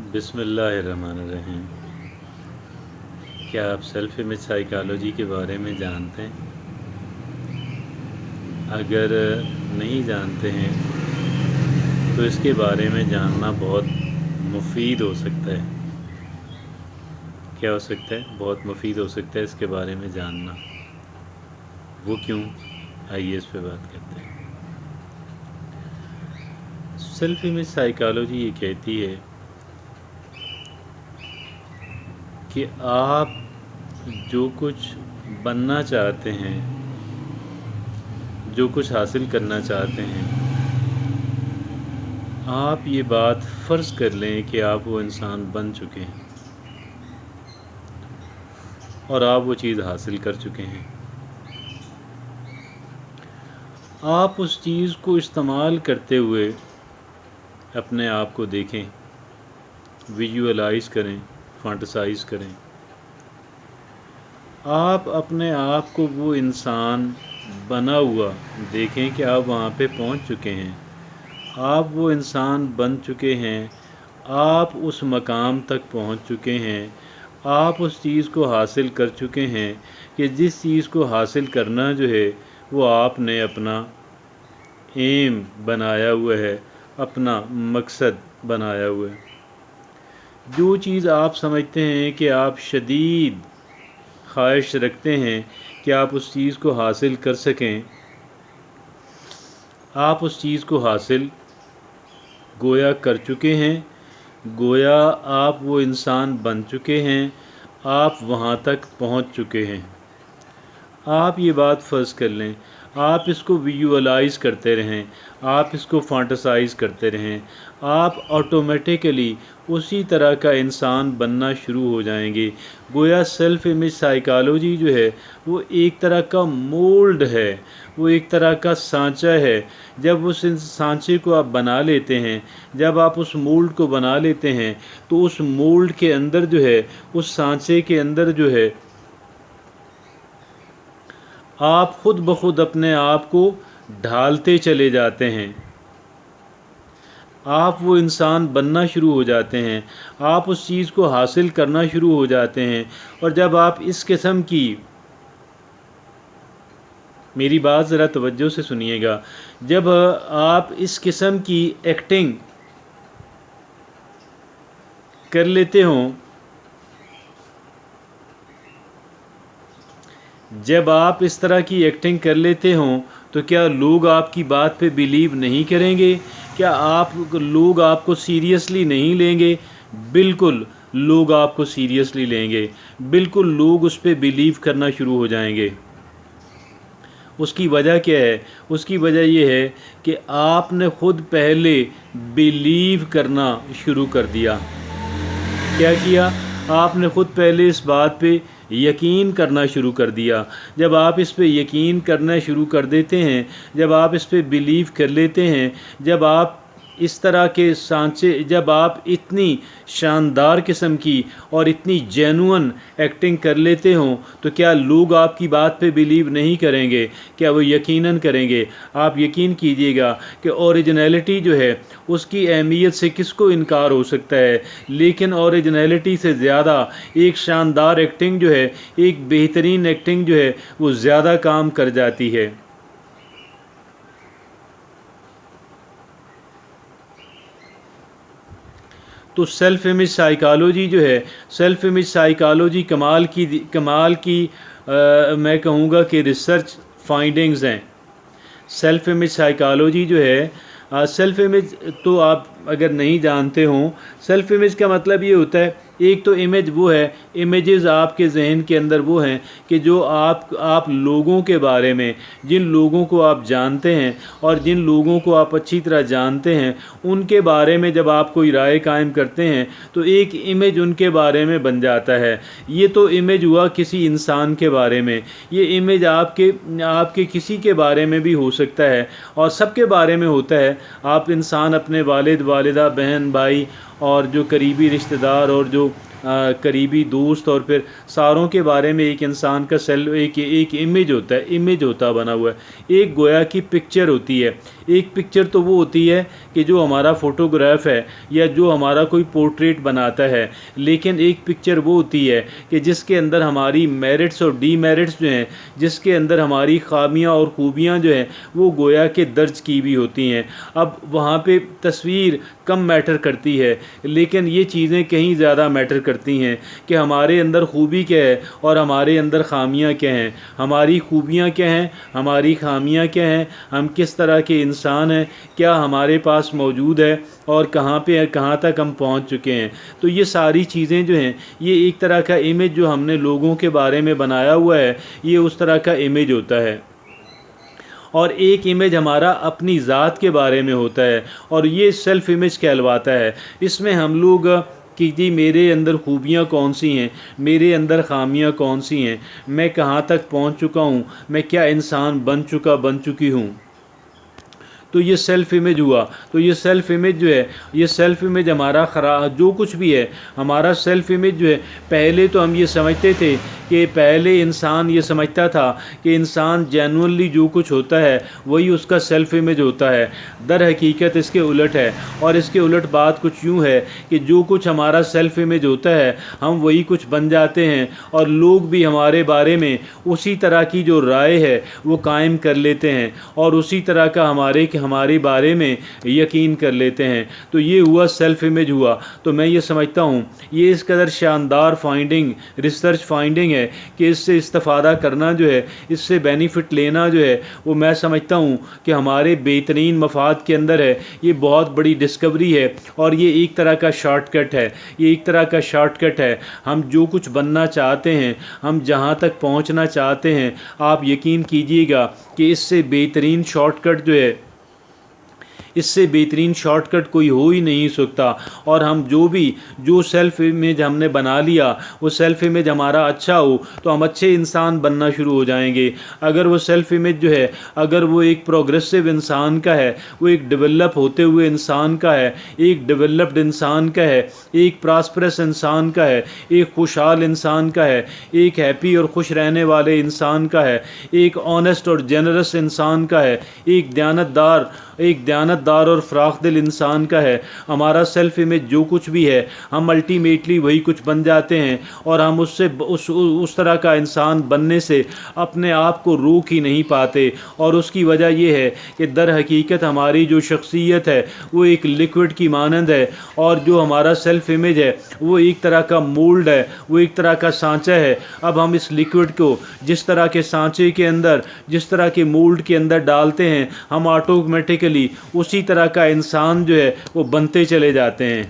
बिस्मिल्लाहिर्रहमानिर्रहीम। क्या आप सेल्फ इमेज साइकोलॉजी के बारे में जानते हैं? अगर नहीं जानते हैं तो इसके बारे में जानना बहुत मुफीद हो सकता है। क्या हो सकता है? बहुत मुफीद हो सकता है इसके बारे में जानना। वो क्यों? आइए इस पे बात करते हैं। सेल्फ इमेज साइकोलॉजी ये कहती है कि आप जो कुछ बनना चाहते हैं, जो कुछ हासिल करना चाहते हैं, आप ये बात फ़र्ज़ कर लें कि आप वो इंसान बन चुके हैं और आप वो चीज़ हासिल कर चुके हैं। आप उस चीज़ को इस्तेमाल करते हुए अपने आप को देखें, विजुअलाइज़ करें, फैंटसाइज़ करें। आप अपने आप को वो इंसान बना हुआ देखें कि आप वहाँ पे पहुँच चुके हैं, आप वो इंसान बन चुके हैं, आप उस मकाम तक पहुँच चुके हैं, आप उस चीज़ को हासिल कर चुके हैं कि जिस चीज़ को हासिल करना जो है वो आपने अपना एम बनाया हुआ है, अपना मकसद बनाया हुआ है। जो चीज़ आप समझते हैं कि आप शदीद ख्वाहिश रखते हैं कि आप उस चीज़ को हासिल कर सकें, आप उस चीज़ को हासिल गोया कर चुके हैं, गोया आप वो इंसान बन चुके हैं, आप वहाँ तक पहुँच चुके हैं। आप ये बात फ़र्ज़ कर लें, आप इसको विजुअलाइज़ करते रहें, आप इसको फैंटसाइज़ करते रहें, आप ऑटोमेटिकली उसी तरह का इंसान बनना शुरू हो जाएंगे। गोया सेल्फ इमेज साइकोलॉजी जो है वो एक तरह का मोल्ड है, वो एक तरह का सांचा है। जब उस सांचे को आप बना लेते हैं, जब आप उस मोल्ड को बना लेते हैं तो उस मोल्ड के अंदर जो है, उस सांचे के अंदर जो है, आप खुद ब खुद अपने आप को ढालते चले जाते हैं, आप वो इंसान बनना शुरू हो जाते हैं, आप उस चीज़ को हासिल करना शुरू हो जाते हैं। और जब आप इस किस्म की, मेरी बात ज़रा तवज्जो से सुनिएगा, जब आप इस किस्म की एक्टिंग कर लेते हों, जब आप इस तरह की एक्टिंग कर लेते हों तो क्या लोग आपकी बात पे बिलीव नहीं करेंगे? क्या लोग आपको सीरियसली नहीं लेंगे? बिल्कुल लोग आपको सीरियसली लेंगे, बिल्कुल लोग उस पे बिलीव करना शुरू हो जाएंगे। उसकी वजह क्या है? उसकी वजह यह है कि आपने ख़ुद पहले बिलीव करना शुरू कर दिया। क्या किया? आपने ख़ुद पहले इस बात पे यकीन करना शुरू कर दिया। जब आप इस पे यकीन करना शुरू कर देते हैं, जब आप इस पे बिलीव कर लेते हैं, जब आप इस तरह के सांचे, जब आप इतनी शानदार किस्म की और इतनी जेन्युइन एक्टिंग कर लेते हों तो क्या लोग आपकी बात पे बिलीव नहीं करेंगे? क्या वो यकीनन करेंगे। आप यकीन कीजिएगा कि ओरिजिनलिटी जो है उसकी अहमियत से किसको इनकार हो सकता है, लेकिन ओरिजिनलिटी से ज़्यादा एक शानदार एक्टिंग जो है, एक बेहतरीन एक्टिंग जो है वो ज़्यादा काम कर जाती है। तो सेल्फ़ इमेज साइकोलॉजी जो है, सेल्फ़ इमेज साइकोलॉजी कमाल की मैं कहूँगा कि रिसर्च फाइंडिंग्स हैं। सेल्फ़ इमेज साइकोलॉजी जो है, सेल्फ़ इमेज तो आप अगर नहीं जानते हों, सेल्फ़ इमेज का मतलब ये होता है, एक तो इमेज वो है, इमेजेस आपके जहन के अंदर वो हैं कि जो आप लोगों के बारे में, जिन लोगों को आप जानते हैं और जिन लोगों को आप अच्छी तरह जानते हैं, उनके बारे में जब आप कोई राय कायम करते हैं तो एक इमेज उनके बारे में बन जाता है। ये तो इमेज हुआ किसी इंसान के बारे में, ये इमेज आपके किसी के बारे में भी हो सकता है और सबके बारे में होता है। आप इंसान अपने वालिद, वालिदा, बहन, भाई और जो करीबी रिश्तेदार और जो قریبی دوست اور پھر ساروں کے بارے میں ایک انسان کا ایک امیج ہوتا ہے، امیج ہوتا بنا ہوا ہے، ایک گویا کی پکچر ہوتی ہے۔ ایک پکچر تو وہ ہوتی ہے کہ جو ہمارا فوٹوگراف ہے یا جو ہمارا کوئی پورٹریٹ بناتا ہے، لیکن ایک پکچر وہ ہوتی ہے کہ جس کے اندر ہماری میرٹس اور ڈی میرٹس جو ہیں، جس کے اندر ہماری خامیاں اور خوبیاں جو ہیں وہ گویا کہ درج کی بھی ہوتی ہیں۔ اب وہاں پہ تصویر کم میٹر کرتی ہے، لیکن یہ چیزیں کہیں زیادہ میٹر کرتی ہیں کہ ہمارے اندر خوبی کیا ہے اور ہمارے اندر خامیاں کیا ہیں، ہماری خوبیاں کیا ہیں، ہماری خامیاں کیا ہیں، ہم کس طرح کے انسان ہیں، کیا ہمارے پاس موجود ہے اور کہاں تک ہم پہنچ چکے ہیں۔ تو یہ ساری چیزیں جو ہیں یہ ایک طرح کا امیج جو ہم نے لوگوں کے بارے میں بنایا ہوا ہے، یہ اس طرح کا امیج ہوتا ہے۔ اور ایک امیج ہمارا اپنی ذات کے بارے میں ہوتا ہے اور یہ سیلف امیج کہلواتا ہے۔ اس میں ہم لوگ کہ جی میرے اندر خوبیاں کون سی ہیں، میرے اندر خامیاں کون سی ہیں، میں کہاں تک پہنچ چکا ہوں، میں کیا انسان بن چکی ہوں۔ تو یہ سیلف امیج ہوا۔ تو یہ سیلف امیج جو ہے، یہ سیلف امیج ہمارا جو کچھ بھی ہے، ہمارا سیلف امیج جو ہے، پہلے تو ہم یہ سمجھتے تھے کہ پہلے انسان یہ سمجھتا تھا کہ انسان جینوئنلی جو کچھ ہوتا ہے وہی اس کا سیلف امیج ہوتا ہے۔ در حقیقت اس کے الٹ ہے، اور اس کے الٹ بات کچھ یوں ہے کہ جو کچھ ہمارا سیلف امیج ہوتا ہے ہم وہی کچھ بن جاتے ہیں، اور لوگ بھی ہمارے بارے میں اسی طرح کی جو رائے ہے وہ قائم کر لیتے ہیں اور اسی طرح کا ہمارے بارے میں یقین کر لیتے ہیں۔ تو یہ ہوا سیلف امیج ہوا۔ تو میں یہ سمجھتا ہوں یہ اس قدر شاندار فائنڈنگ، ریسرچ فائنڈنگ ہے کہ اس سے استفادہ کرنا جو ہے، اس سے بینیفٹ لینا جو ہے، وہ میں سمجھتا ہوں کہ ہمارے بہترین مفاد کے اندر ہے۔ یہ بہت بڑی ڈسکوری ہے اور یہ ایک طرح کا شارٹ کٹ ہے، یہ ایک طرح کا شارٹ کٹ ہے۔ ہم جو کچھ بننا چاہتے ہیں، ہم جہاں تک پہنچنا چاہتے ہیں، آپ یقین کیجئے گا کہ اس سے بہترین شارٹ کٹ جو ہے، اس سے بہترین شارٹ کٹ کوئی ہو ہی نہیں سکتا۔ اور ہم جو سیلف امیج ہم نے بنا لیا، وہ سیلف امیج ہمارا اچھا ہو تو ہم اچھے انسان بننا شروع ہو جائیں گے۔ اگر وہ سیلف امیج جو ہے، اگر وہ ایک پروگریسو انسان کا ہے، وہ ایک ڈیولپ ہوتے ہوئے انسان کا ہے، ایک ڈیولپڈ انسان کا ہے، ایک پراسپرس انسان کا ہے، ایک خوشحال انسان کا ہے، ایک ہیپی اور خوش رہنے والے انسان کا ہے، ایک آنیسٹ اور جنرس انسان کا ہے، ایک دیانتدار اور فراخ دل انسان کا ہے، ہمارا سیلف امیج جو کچھ بھی ہے ہم الٹیمیٹلی وہی کچھ بن جاتے ہیں، اور ہم اس طرح کا انسان بننے سے اپنے آپ کو روک ہی نہیں پاتے۔ اور اس کی وجہ یہ ہے کہ در حقیقت ہماری جو شخصیت ہے وہ ایک لیکوڈ کی مانند ہے، اور جو ہمارا سیلف امیج ہے وہ ایک طرح کا مولڈ ہے، وہ ایک طرح کا سانچہ ہے۔ اب ہم اس لیکوڈ کو جس طرح کے سانچے کے اندر، جس طرح کے مولڈ کے اندر ڈالتے ہیں، ہم آٹومیٹیکلی اسی طرح کا انسان جو ہے وہ بنتے چلے جاتے ہیں۔